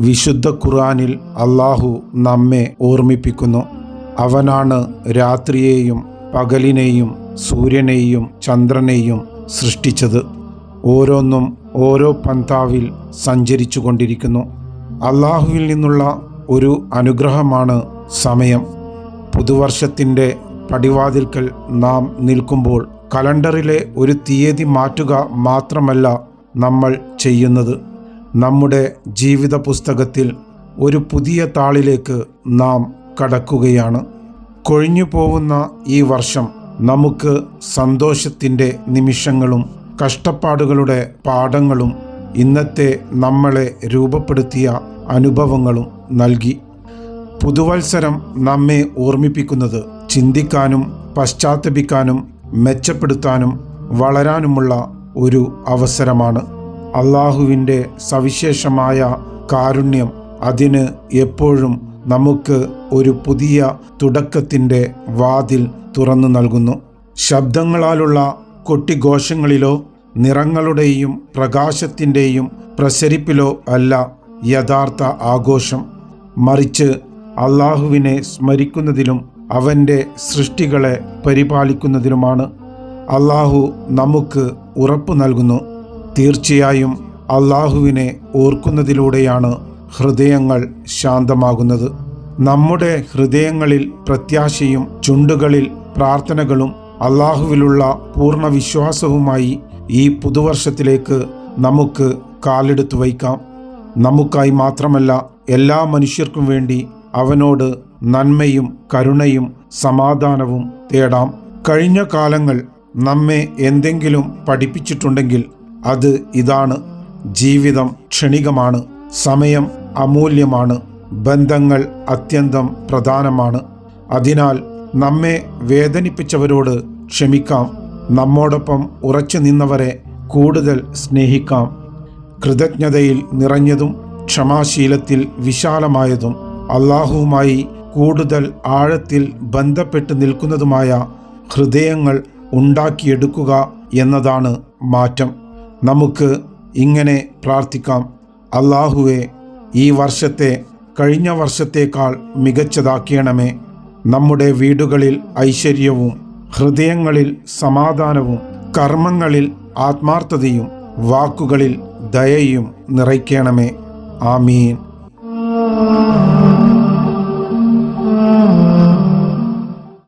വിശുദ്ധ ഖുർആനിൽ അല്ലാഹു നമ്മെ ഓർമ്മിപ്പിക്കുന്നു. അവനാണ് രാത്രിയെയും പകലിനെയും സൂര്യനെയും ചന്ദ്രനെയും സൃഷ്ടിച്ചത്. ഓരോന്നും ഓരോ പന്ഥാവിൽ സഞ്ചരിച്ചു കൊണ്ടിരിക്കുന്നു. അല്ലാഹുവിൽ നിന്നുള്ള ഒരു അനുഗ്രഹമാണ് സമയം. പുതുവർഷത്തിൻ്റെ പടിവാതിൽക്കൽ നാം നിൽക്കുമ്പോൾ കലണ്ടറിലെ ഒരു തീയതി മാറ്റുക മാത്രമല്ല നമ്മൾ ചെയ്യുന്നത്. നമ്മുടെ ജീവിത പുസ്തകത്തിൽ ഒരു പുതിയ താളിലേക്ക് നാം കടക്കുകയാണ്. കൊഴിഞ്ഞു പോകുന്ന ഈ വർഷം നമുക്ക് സന്തോഷത്തിൻ്റെ നിമിഷങ്ങളും കഷ്ടപ്പാടുകളുടെ പാഠങ്ങളും ഇന്നത്തെ നമ്മളെ രൂപപ്പെടുത്തിയ അനുഭവങ്ങളും നൽകി. പുതുവത്സരം നമ്മെ ഓർമ്മിപ്പിക്കുന്നത് ചിന്തിക്കാനും പശ്ചാത്തപിക്കാനും മെച്ചപ്പെടുത്താനും വളരാനുമുള്ള ഒരു അവസരമാണ്. അല്ലാഹുവിൻ്റെ സവിശേഷമായ കാരുണ്യം അതിന് എപ്പോഴും നമുക്ക് ഒരു പുതിയ തുടക്കത്തിൻ്റെ വാതിൽ തുറന്നു നൽകുന്നു. ശബ്ദങ്ങളാലുള്ള കൊട്ടിഘോഷങ്ങളിലോ നിറങ്ങളുടെയും പ്രകാശത്തിൻ്റെയും പ്രസരിപ്പിലോ അല്ല യഥാർത്ഥ ആഘോഷം, മറിച്ച് അല്ലാഹുവിനെ സ്മരിക്കുന്നതിലും അവൻ്റെ സൃഷ്ടികളെ പരിപാലിക്കുന്നതിലുമാണ്. അല്ലാഹു നമുക്ക് ഉറപ്പ് നൽകുന്നു. തീർച്ചയായും അല്ലാഹുവിനെ ഓർക്കുന്നതിലൂടെയാണ് ഹൃദയങ്ങൾ ശാന്തമാകുന്നത്. നമ്മുടെ ഹൃദയങ്ങളിൽ പ്രത്യാശയും ചുണ്ടുകളിൽ പ്രാർത്ഥനകളും അല്ലാഹുവിലുള്ള പൂർണ്ണ വിശ്വാസവുമായി ഈ പുതുവർഷത്തിലേക്ക് നമുക്ക് കാലെടുത്തു വയ്ക്കാം. നമുക്കായി മാത്രമല്ല, എല്ലാ മനുഷ്യർക്കും വേണ്ടി അവനോട് നന്മയും കരുണയും സമാധാനവും തേടാം. കഴിഞ്ഞ കാലങ്ങൾ നമ്മെ എന്തെങ്കിലും പഠിപ്പിച്ചിട്ടുണ്ടെങ്കിൽ അത് ഇതാണ്: ജീവിതം ക്ഷണികമാണ്, സമയം അമൂല്യമാണ്, ബന്ധങ്ങൾ അത്യന്തം പ്രധാനമാണ്. അതിനാൽ നമ്മെ വേദനിപ്പിച്ചവരോട് ക്ഷമിക്കാം, നമ്മോടൊപ്പം ഉറച്ചു നിന്നവരെ കൂടുതൽ സ്നേഹിക്കാം. കൃതജ്ഞതയിൽ നിറഞ്ഞതും ക്ഷമാശീലത്തിൽ വിശാലമായതും അല്ലാഹുവുമായി കൂടുതൽ ആഴത്തിൽ ബന്ധപ്പെട്ട് നിൽക്കുന്നതുമായ ഹൃദയങ്ങൾ ഉണ്ടാക്കിയെടുക്കുക എന്നതാണ് മാറ്റം. നമുക്ക് ഇങ്ങനെ പ്രാർത്ഥിക്കാം: അല്ലാഹുവേ, ഈ വർഷത്തെ കഴിഞ്ഞ വർഷത്തേക്കാൾ മികച്ചതാക്കിയണമേ. നമ്മുടെ വീടുകളിൽ ഐശ്വര്യവും ഹൃദയങ്ങളിൽ സമാധാനവും കർമ്മങ്ങളിൽ ആത്മാർത്ഥതയും വാക്കുകളിൽ ദയയും നിറയ്ക്കണമേ. ആമീൻ.